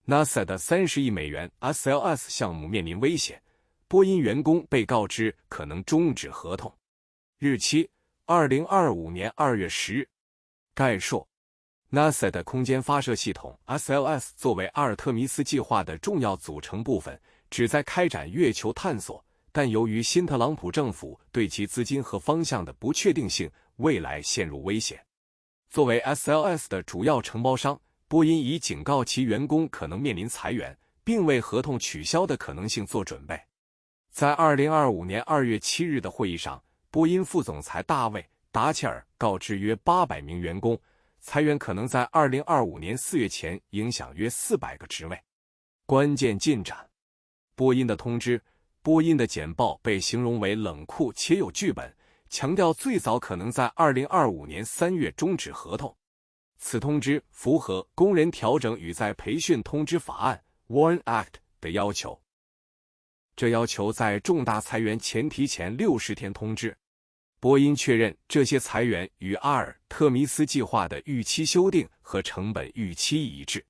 NASA 的30亿美元 SLS 项目面临威胁，波音员工被告知可能终止合同。日期：2025年2月10日。概述 NASA 的空间发射系统 SLS 作为阿尔特弥斯计划的重要组成部分，旨在开展月球探索，但由于新特朗普政府对其资金和方向的不确定性，未来陷入危险。作为 SLS 的主要承包商，波音已警告其员工可能面临裁员，并为合同取消的可能性做准备。在2025年2月7日的会议上，波音副总裁大卫·达切尔告知约800名员工，裁员可能在2025年4月前影响约400个职位。关键进展：波音的通知。波音的简报被形容为冷酷且有剧本，强调最早可能在2025年3月终止合同。此通知符合工人调整与再培训通知法案 Warren Act 的要求。这要求在重大裁员前提前60天通知。波音确认这些裁员与阿尔特弥斯计划的预期修订和成本预期一致。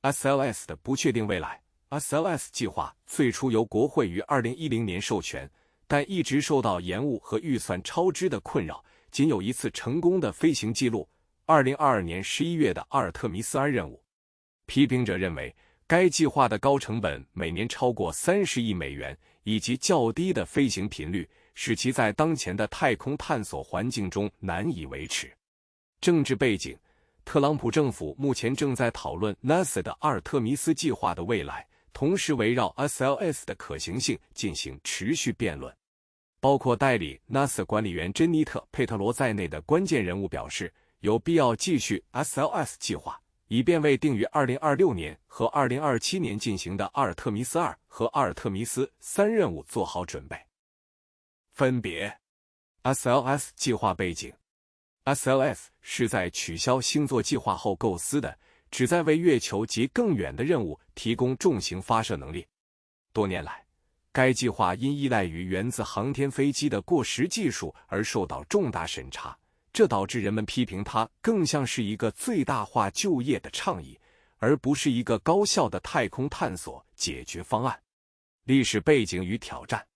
SLS 的不确定未来。SLS 计划最初由国会于2010年授权，但一直受到延误和预算超支的困扰，仅有一次成功的飞行记录：2022年11月的阿尔特弥斯2任务。批评者认为，该计划的高成本每年超过30亿美元，以及较低的飞行频率，使其在当前的太空探索环境中难以维持。政治背景：特朗普政府目前正在讨论 NASA 的阿尔特弥斯计划的未来，同时围绕 SLS 的可行性进行持续辩论。包括代理 NASA 管理员珍妮特·佩特罗在内的关键人物表示，有必要继续 SLS 计划，以便为定于2026年和2027年进行的阿尔特弥斯2和阿尔特弥斯3任务做好准备。分别 SLS 计划背景。 SLS 是在取消星座计划后构思的，旨在为月球及更远的任务提供重型发射能力。多年来，该计划因依赖于源自航天飞机的过时技术而受到重大审查，这导致人们批评它更像是一个最大化就业的倡议，而不是一个高效的太空探索解决方案。历史背景与挑战。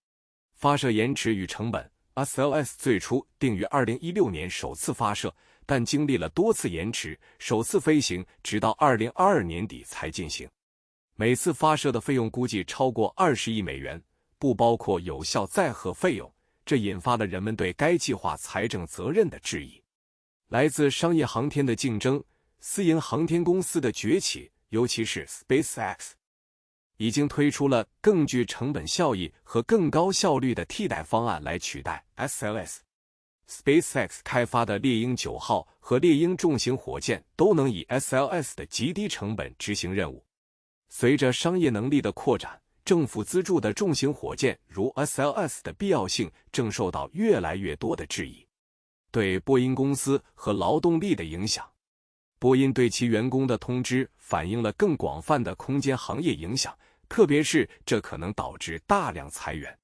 发射延迟与成本。 SLS 最初定于2016年首次发射，但经历了多次延迟，首次飞行直到2022年底才进行。每次发射的费用估计超过20亿美元，不包括有效载荷费用，这引发了人们对该计划财政责任的质疑。来自商业航天的竞争，私营航天公司的崛起，尤其是 SpaceX， 已经推出了更具成本效益和更高效率的替代方案来取代 SLS。SpaceX 开发的猎鹰9号和猎鹰重型火箭都能以 SLS 的极低成本执行任务。随着商业能力的扩展，政府资助的重型火箭如 SLS 的必要性正受到越来越多的质疑。对波音公司和劳动力的影响。波音对其员工的通知反映了更广泛的空间行业影响，特别是这可能导致大量裁员。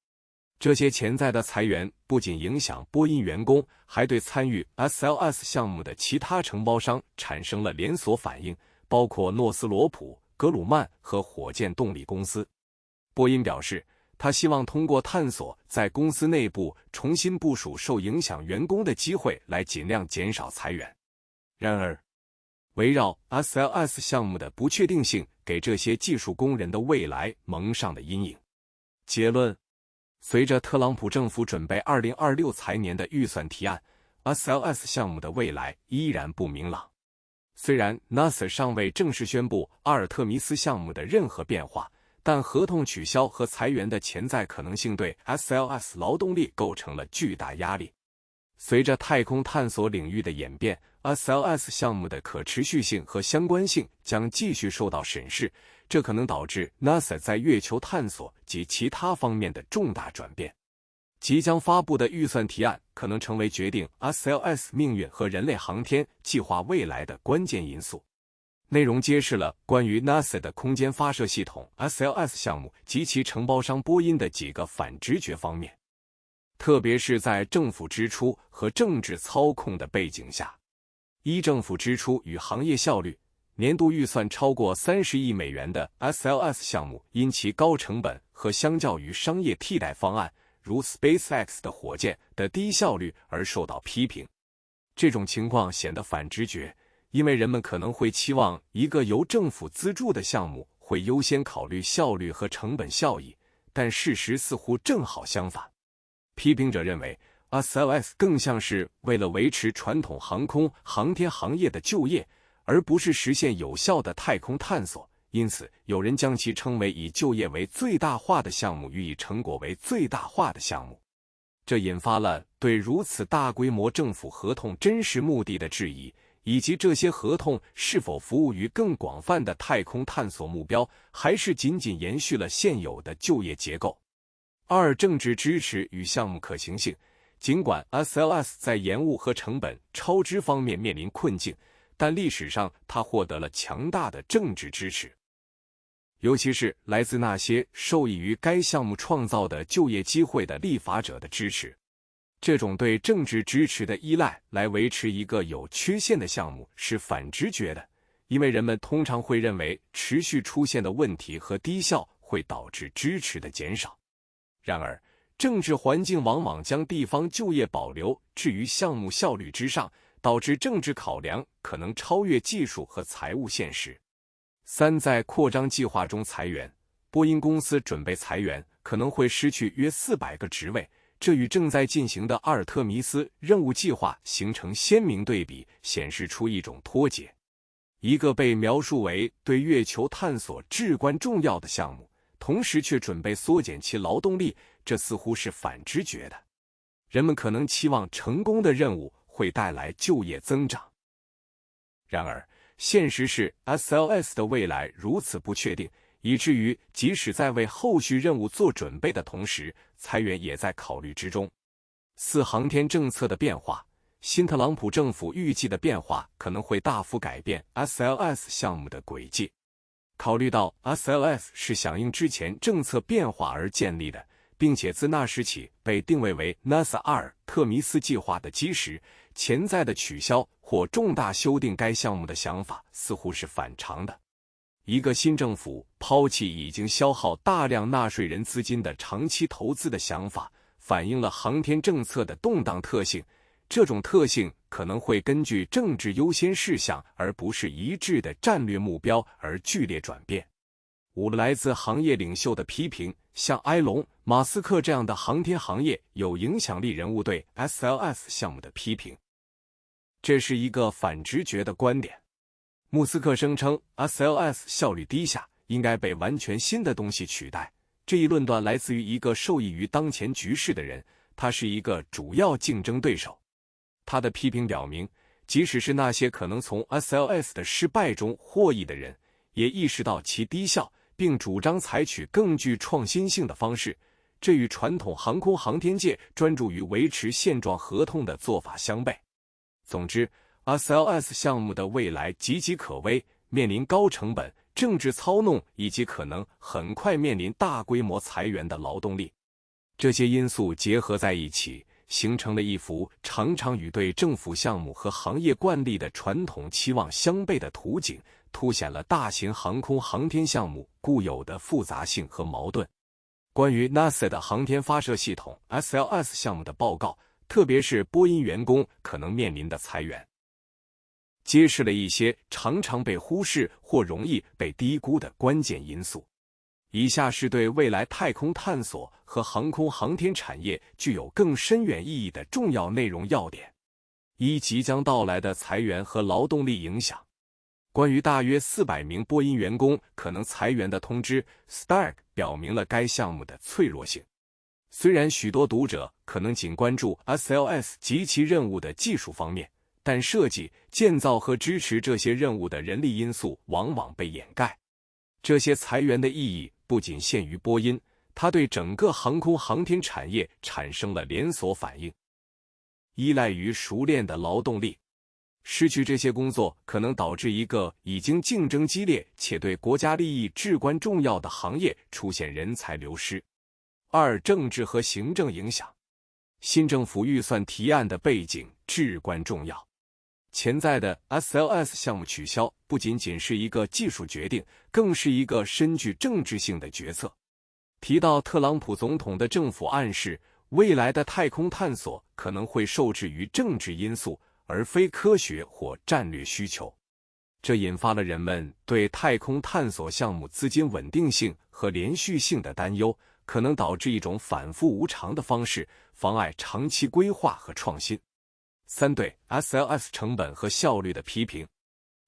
这些潜在的裁员不仅影响波音员工，还对参与 SLS 项目的其他承包商产生了连锁反应，包括诺斯罗普、格鲁曼和火箭动力公司。波音表示，他希望通过探索在公司内部重新部署受影响员工的机会来尽量减少裁员。然而，围绕 SLS 项目的不确定性给这些技术工人的未来蒙上了阴影。结论：随着特朗普政府准备2026财年的预算提案， SLS 项目的未来依然不明朗。虽然 NASA 尚未正式宣布阿尔特弥斯项目的任何变化，但合同取消和裁员的潜在可能性对 SLS 劳动力构成了巨大压力。随着太空探索领域的演变， SLS 项目的可持续性和相关性将继续受到审视，这可能导致 NASA 在月球探索及其他方面的重大转变。即将发布的预算提案可能成为决定 SLS 命运和人类航天计划未来的关键因素。内容揭示了关于 NASA 的空间发射系统 SLS 项目及其承包商波音的几个反直觉方面，特别是在政府支出和政治操控的背景下。一、政府支出与行业效率。年度预算超过30亿美元的 SLS 项目，因其高成本和相较于商业替代方案，如 SpaceX 的火箭的低效率而受到批评。这种情况显得反直觉，因为人们可能会期望一个由政府资助的项目会优先考虑效率和成本效益，但事实似乎正好相反。批评者认为 SLS 更像是为了维持传统航空航天行业的就业，而不是实现有效的太空探索，因此有人将其称为以就业为最大化的项目与以成果为最大化的项目。这引发了对如此大规模政府合同真实目的的质疑，以及这些合同是否服务于更广泛的太空探索目标，还是仅仅延续了现有的就业结构。二、政治支持与项目可行性。尽管 SLS 在延误和成本超支方面面临困境，但历史上它获得了强大的政治支持，尤其是来自那些受益于该项目创造的就业机会的立法者的支持。这种对政治支持的依赖来维持一个有缺陷的项目是反直觉的，因为人们通常会认为持续出现的问题和低效会导致支持的减少。然而，政治环境往往将地方就业保留置于项目效率之上，导致政治考量可能超越技术和财务现实。三、在扩张计划中裁员。波音公司准备裁员，可能会失去约400个职位，这与正在进行的阿尔特弥斯任务计划形成鲜明对比，显示出一种脱节。一个被描述为对月球探索至关重要的项目，同时却准备缩减其劳动力，这似乎是反直觉的。人们可能期望成功的任务会带来就业增长。然而，现实是 SLS 的未来如此不确定，以至于即使在为后续任务做准备的同时，裁员也在考虑之中。四、航天政策的变化。新特朗普政府预计的变化可能会大幅改变 SLS 项目的轨迹。考虑到 SLS 是响应之前政策变化而建立的，并且自那时起被定位为 NASA 阿尔特弥斯计划的基石，潜在的取消或重大修订该项目的想法似乎是反常的。一个新政府抛弃已经消耗大量纳税人资金的长期投资的想法，反映了航天政策的动荡特性。这种特性可能会根据政治优先事项而不是一致的战略目标而剧烈转变。五、来自行业领袖的批评。像埃隆·马斯克这样的航天行业有影响力人物对 SLS 项目的批评，这是一个反直觉的观点。穆斯克声称 SLS 效率低下，应该被完全新的东西取代。这一论断来自于一个受益于当前局势的人，他是一个主要竞争对手。他的批评表明，即使是那些可能从 SLS 的失败中获益的人，也意识到其低效，并主张采取更具创新性的方式，这与传统航空航天界专注于维持现状合同的做法相悖。总之， SLS 项目的未来岌岌可危，面临高成本、政治操弄以及可能很快面临大规模裁员的劳动力。这些因素结合在一起，形成了一幅常常与对政府项目和行业惯例的传统期望相悖的图景，凸显了大型航空航天项目固有的复杂性和矛盾。关于 NASA 的航天发射系统 SLS 项目的报告，特别是波音员工可能面临的裁员，揭示了一些常常被忽视或容易被低估的关键因素。以下是对未来太空探索和航空航天产业具有更深远意义的重要内容要点。一、即将到来的裁员和劳动力影响。关于大约400名波音员工可能裁员的通知 ，Stark 表明了该项目的脆弱性。虽然许多读者可能仅关注 SLS 及其任务的技术方面，但设计、建造和支持这些任务的人力因素往往被掩盖。这些裁员的意义不仅限于波音，它对整个航空航天产业产生了连锁反应。依赖于熟练的劳动力，失去这些工作可能导致一个已经竞争激烈且对国家利益至关重要的行业出现人才流失。二、政治和行政影响。新政府预算提案的背景至关重要。潜在的 SLS 项目取消不仅仅是一个技术决定，更是一个深具政治性的决策。提到特朗普总统的政府暗示，未来的太空探索可能会受制于政治因素，而非科学或战略需求。这引发了人们对太空探索项目资金稳定性和连续性的担忧，可能导致一种反复无常的方式，妨碍长期规划和创新。3对 SLS 成本和效率的批评。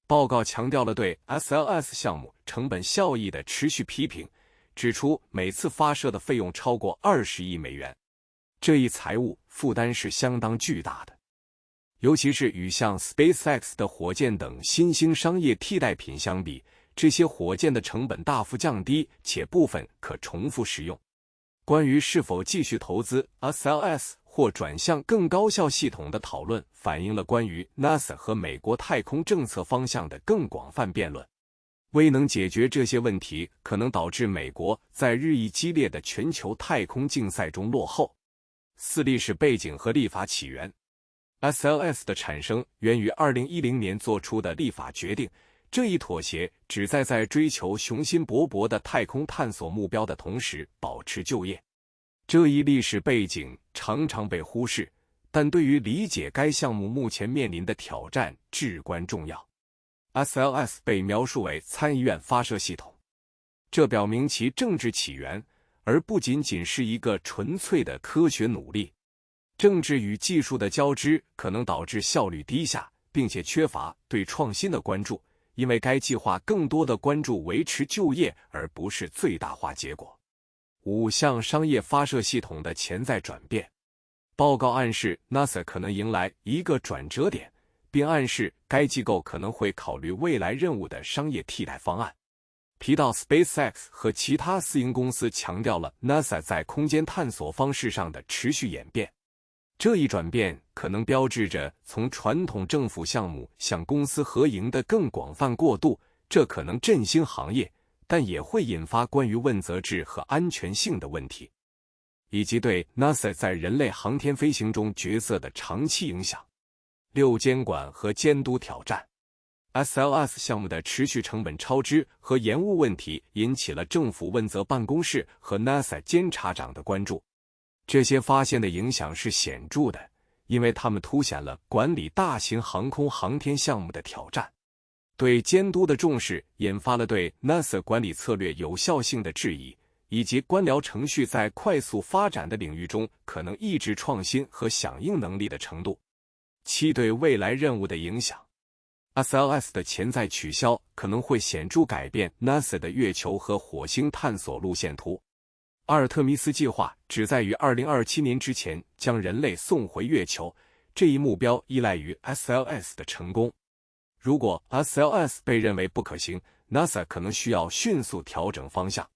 报告强调了对 SLS 项目成本效益的持续批评，指出每次发射的费用超过20亿美元，这一财务负担是相当巨大的。尤其是与像 SpaceX 的火箭等新兴商业替代品相比，这些火箭的成本大幅降低，且部分可重复使用。关于是否继续投资 SLS 或转向更高效系统的讨论，反映了关于 NASA 和美国太空政策方向的更广泛辩论。未能解决这些问题，可能导致美国在日益激烈的全球太空竞赛中落后。4历史背景和立法起源。SLS 的产生源于2010年做出的立法决定，这一妥协旨在追求雄心勃勃的太空探索目标的同时保持就业。这一历史背景常常被忽视，但对于理解该项目目前面临的挑战至关重要。SLS 被描述为参议院发射系统，这表明其政治起源，而不仅仅是一个纯粹的科学努力。政治与技术的交织可能导致效率低下，并且缺乏对创新的关注，因为该计划更多的关注维持就业，而不是最大化结果。5项商业发射系统的潜在转变。报告暗示 NASA 可能迎来一个转折点，并暗示该机构可能会考虑未来任务的商业替代方案。提到 SpaceX 和其他私营公司强调了 NASA 在空间探索方式上的持续演变。这一转变可能标志着从传统政府项目向公司合营的更广泛过渡，这可能振兴行业，但也会引发关于问责制和安全性的问题，以及对 NASA 在人类航天飞行中角色的长期影响。6监管和监督挑战。SLS 项目的持续成本超支和延误问题引起了政府问责办公室和 NASA 监察长的关注。这些发现的影响是显著的，因为它们凸显了管理大型航空航天项目的挑战。对监督的重视引发了对 NASA 管理策略有效性的质疑，以及官僚程序在快速发展的领域中可能抑制创新和响应能力的程度。7对未来任务的影响。SLS 的潜在取消可能会显著改变 NASA 的月球和火星探索路线图。阿尔特弥斯计划旨在于2027年之前将人类送回月球，这一目标依赖于 SLS 的成功。如果 SLS 被认为不可行， NASA 可能需要迅速调整方向，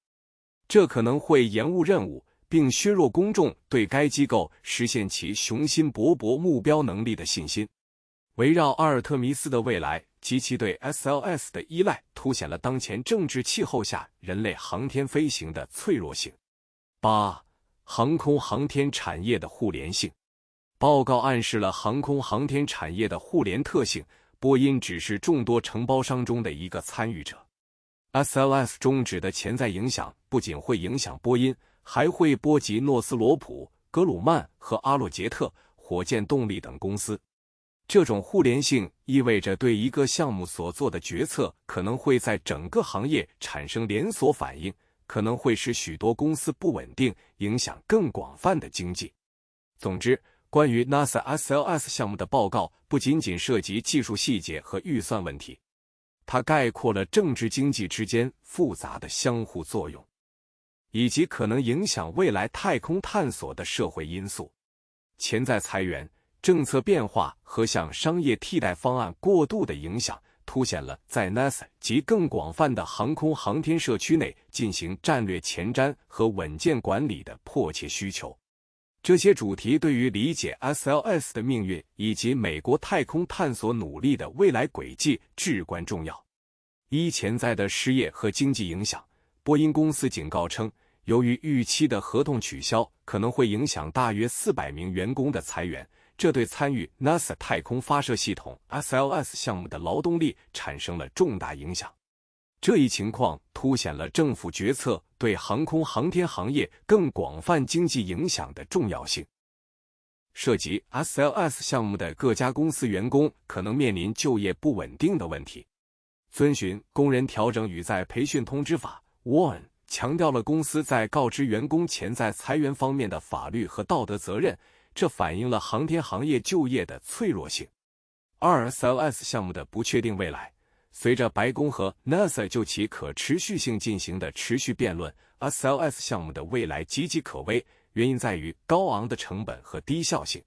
这可能会延误任务，并削弱公众对该机构实现其雄心勃勃目标能力的信心。围绕阿尔特弥斯的未来及其对 SLS 的依赖，凸显了当前政治气候下人类航天飞行的脆弱性。8. 航空航天产业的互联性。报告暗示了航空航天产业的互联特性，波音只是众多承包商中的一个参与者。SLS 终止的潜在影响不仅会影响波音，还会波及诺斯罗普、格鲁曼和阿洛杰特、火箭动力等公司。这种互联性意味着对一个项目所做的决策可能会在整个行业产生连锁反应，可能会使许多公司不稳定，影响更广泛的经济。总之，关于 NASA SLS 项目的报告不仅仅涉及技术细节和预算问题，它概括了政治经济之间复杂的相互作用，以及可能影响未来太空探索的社会因素。潜在裁员、政策变化和向商业替代方案过渡的影响，凸显了在 NASA 及更广泛的航空航天社区内进行战略前瞻和稳健管理的迫切需求。这些主题对于理解 SLS 的命运以及美国太空探索努力的未来轨迹至关重要。潜在的失业和经济影响。波音公司警告称，由于预期的合同取消，可能会影响大约400名员工的裁员，这对参与 NASA 太空发射系统 SLS 项目的劳动力产生了重大影响。这一情况凸显了政府决策对航空航天行业更广泛经济影响的重要性。涉及 SLS 项目的各家公司员工可能面临就业不稳定的问题。遵循《工人调整与再培训通知法》（WARN） 强调了公司在告知员工潜在裁员方面的法律和道德责任，这反映了航天行业就业的脆弱性。SLS 项目的不确定未来，随着白宫和 NASA 就其可持续性进行的持续辩论 ，SLS 项目的未来岌岌可危，原因在于高昂的成本和低效性。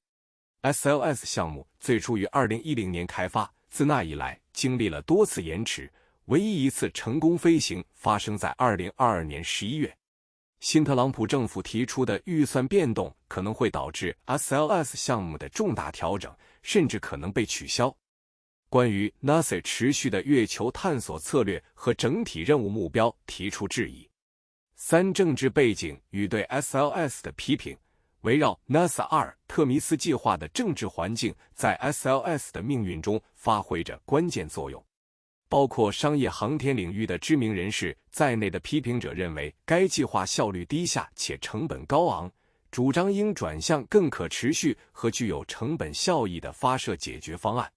SLS 项目最初于2010年开发，自那以来经历了多次延迟，唯一一次成功飞行发生在2022年11月。辛特朗普政府提出的预算变动可能会导致 SLS 项目的重大调整，甚至可能被取消。关于 NASA 持续的月球探索策略和整体任务目标提出质疑。3、政治背景与对 SLS 的批评。围绕 NASA 阿尔特弥斯计划的政治环境在 SLS 的命运中发挥着关键作用。包括商业航天领域的知名人士在内的批评者认为，该计划效率低下且成本高昂，主张应转向更可持续和具有成本效益的发射解决方案。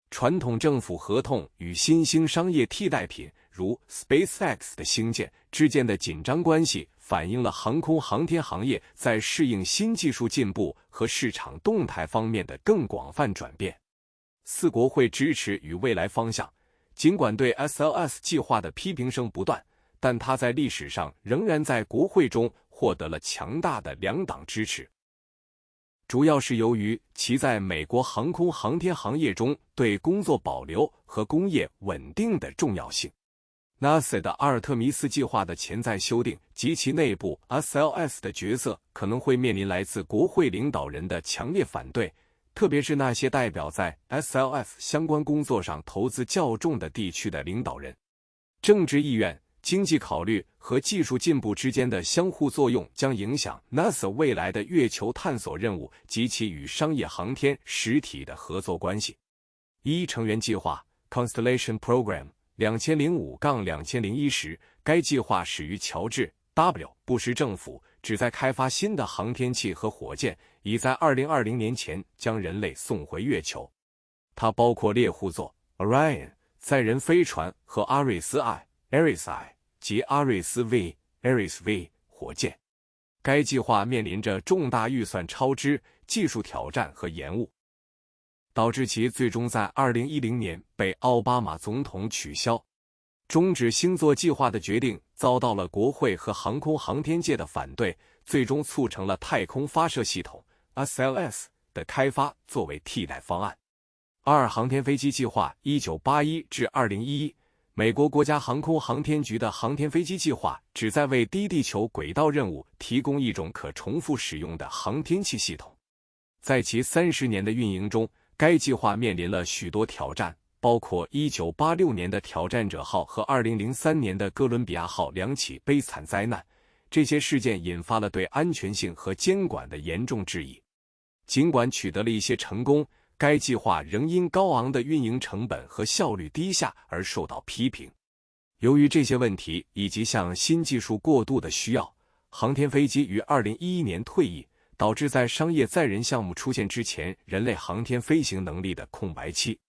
传统政府合同与新兴商业替代品，如 SpaceX 的兴建之间的紧张关系，反映了航空航天行业在适应新技术进步和市场动态方面的更广泛转变。4、国会支持与未来方向。尽管对 SLS 计划的批评声不断，但它在历史上仍然在国会中获得了强大的两党支持。主要是由于其在美国航空航天行业中对工作保留和工业稳定的重要性。NASA 的阿尔特弥斯计划的潜在修订及其内部 SLS 的角色可能会面临来自国会领导人的强烈反对，特别是那些代表在 SLS 相关工作上投资较重的地区的领导人。政治意愿、经济考虑和技术进步之间的相互作用将影响 NASA 未来的月球探索任务及其与商业航天实体的合作关系。成员计划 Constellation Program 2005-2001时，该计划始于乔治 ·W. 布什政府，旨在开发新的航天器和火箭，以在2020年前将人类送回月球。它包括猎户座 Orion 载人飞船和阿瑞斯 I 及阿瑞斯 V 火箭。该计划面临着重大预算超支、技术挑战和延误，导致其最终在2010年被奥巴马总统取消。终止星座计划的决定遭到了国会和航空航天界的反对，最终促成了太空发射系统 SLS 的开发作为替代方案。航天飞机计划1981至2011，美国国家航空航天局的航天飞机计划旨在为低地球轨道任务提供一种可重复使用的航天器系统。在其30年的运营中，该计划面临了许多挑战，包括1986年的挑战者号和2003年的哥伦比亚号2起悲惨灾难。这些事件引发了对安全性和监管的严重质疑。尽管取得了一些成功，该计划仍因高昂的运营成本和效率低下而受到批评。由于这些问题以及向新技术过渡的需要，航天飞机于2011年退役，导致在商业载人项目出现之前人类航天飞行能力的空白期。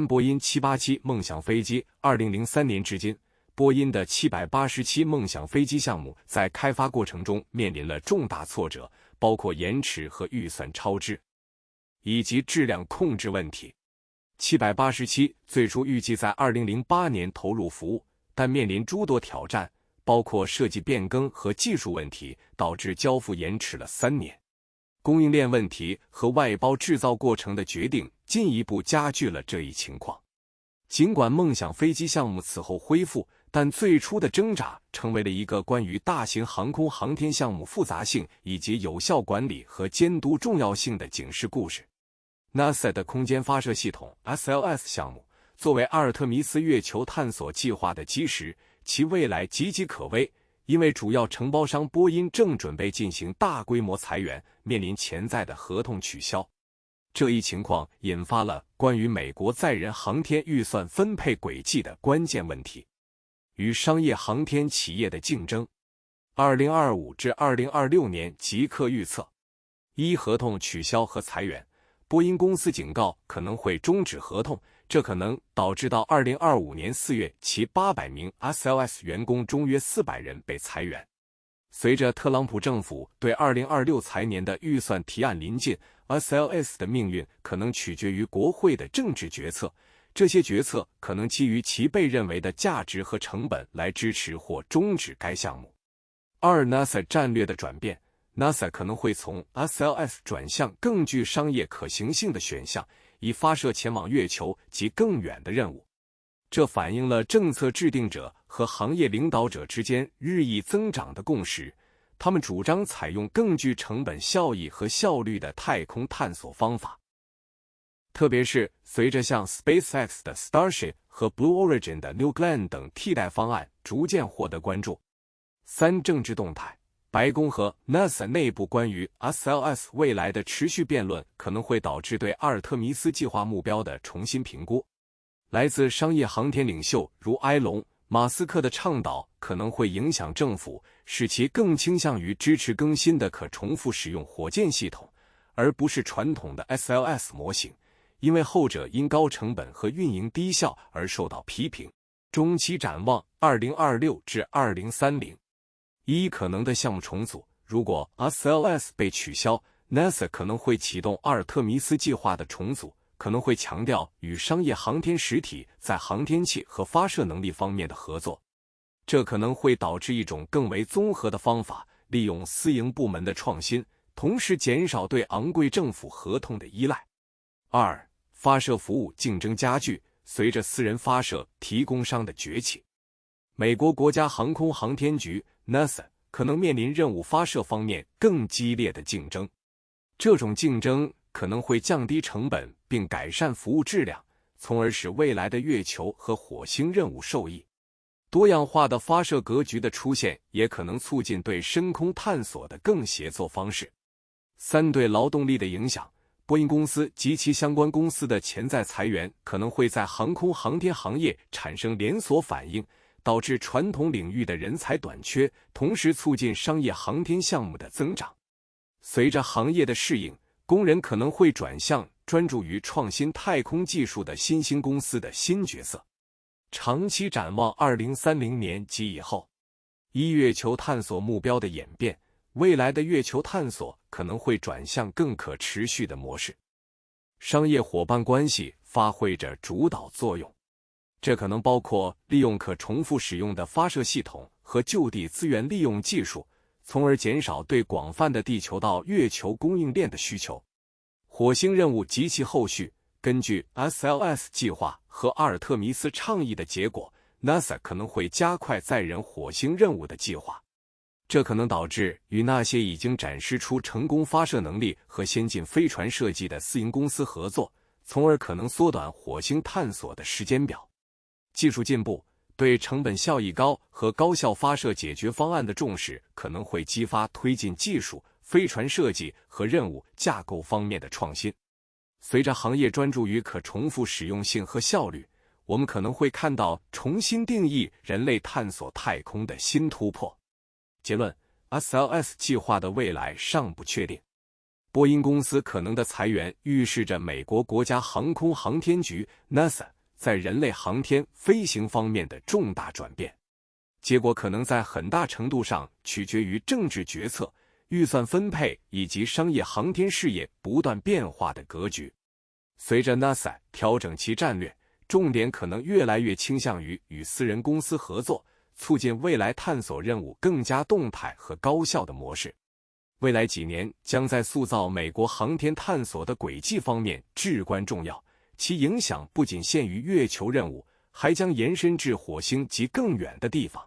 波音787梦想飞机2003年至今，波音的787梦想飞机项目在开发过程中面临了重大挫折，包括延迟和预算超支，以及质量控制问题。787最初预计在2008年投入服务，但面临诸多挑战，包括设计变更和技术问题，导致交付延迟了3年。供应链问题和外包制造过程的决定进一步加剧了这一情况。尽管梦想飞机项目此后恢复，但最初的挣扎成为了一个关于大型航空航天项目复杂性以及有效管理和监督重要性的警示故事。NASA 的空间发射系统 SLS 项目作为阿尔特弥斯月球探索计划的基石，其未来岌岌可危，因为主要承包商波音正准备进行大规模裁员，面临潜在的合同取消。这一情况引发了关于美国载人航天预算分配轨迹的关键问题，与商业航天企业的竞争。2025至2026年即刻预测：一、合同取消和裁员，波音公司警告可能会终止合同，这可能导致到2025年4月其800名 SLS 员工中约400人被裁员。随着特朗普政府对2026财年的预算提案临近， SLS 的命运可能取决于国会的政治决策，这些决策可能基于其被认为的价值和成本来支持或终止该项目。二、NASA 战略的转变， NASA 可能会从 SLS 转向更具商业可行性的选项，以发射前往月球及更远的任务。这反映了政策制定者和行业领导者之间日益增长的共识，他们主张采用更具成本效益和效率的太空探索方法。特别是随着像 SpaceX 的 Starship 和 Blue Origin 的 New Glenn 等替代方案逐渐获得关注。三、政治动态，白宫和 NASA 内部关于 SLS 未来的持续辩论可能会导致对阿尔特弥斯计划目标的重新评估。来自商业航天领袖如埃隆·马斯克的倡导可能会影响政府，使其更倾向于支持更新的可重复使用火箭系统，而不是传统的 SLS 模型，因为后者因高成本和运营低效而受到批评。中期展望2026至2030。一、可能的项目重组，如果 SLS 被取消， NASA 可能会启动阿尔特弥斯计划的重组，可能会强调与商业航天实体在航天器和发射能力方面的合作，这可能会导致一种更为综合的方法，利用私营部门的创新，同时减少对昂贵政府合同的依赖。二、发射服务竞争加剧，随着私人发射提供商的崛起，美国国家航空航天局 NASA 可能面临任务发射方面更激烈的竞争，这种竞争可能会降低成本并改善服务质量，从而使未来的月球和火星任务受益。多样化的发射格局的出现也可能促进对深空探索的更协作方式。三、对劳动力的影响，波音公司及其相关公司的潜在裁员可能会在航空航天行业产生连锁反应，导致传统领域的人才短缺，同时促进商业航天项目的增长。随着行业的适应，工人可能会转向专注于创新太空技术的新兴公司的新角色。长期展望2030年及以后，一、月球探索目标的演变，未来的月球探索可能会转向更可持续的模式，商业伙伴关系发挥着主导作用，这可能包括利用可重复使用的发射系统和就地资源利用技术，从而减少对广泛的地球到月球供应链的需求。火星任务及其后续，根据 SLS 计划和阿尔特弥斯倡议的结果， NASA 可能会加快载人火星任务的计划，这可能导致与那些已经展示出成功发射能力和先进飞船设计的私营公司合作，从而可能缩短火星探索的时间表。技术进步对成本效益高和高效发射解决方案的重视，可能会激发推进技术、飞船设计和任务架构方面的创新。随着行业专注于可重复使用性和效率，我们可能会看到重新定义人类探索太空的新突破。结论 ：SLS 计划的未来尚不确定。波音公司可能的裁员预示着美国国家航空航天局 NASA 在人类航天飞行方面的重大转变，结果可能在很大程度上取决于政治决策、预算分配以及商业航天事业不断变化的格局。随着 NASA 调整其战略，重点可能越来越倾向于与私人公司合作，促进未来探索任务更加动态和高效的模式。未来几年将在塑造美国航天探索的轨迹方面至关重要，其影响不仅限于月球任务，还将延伸至火星及更远的地方。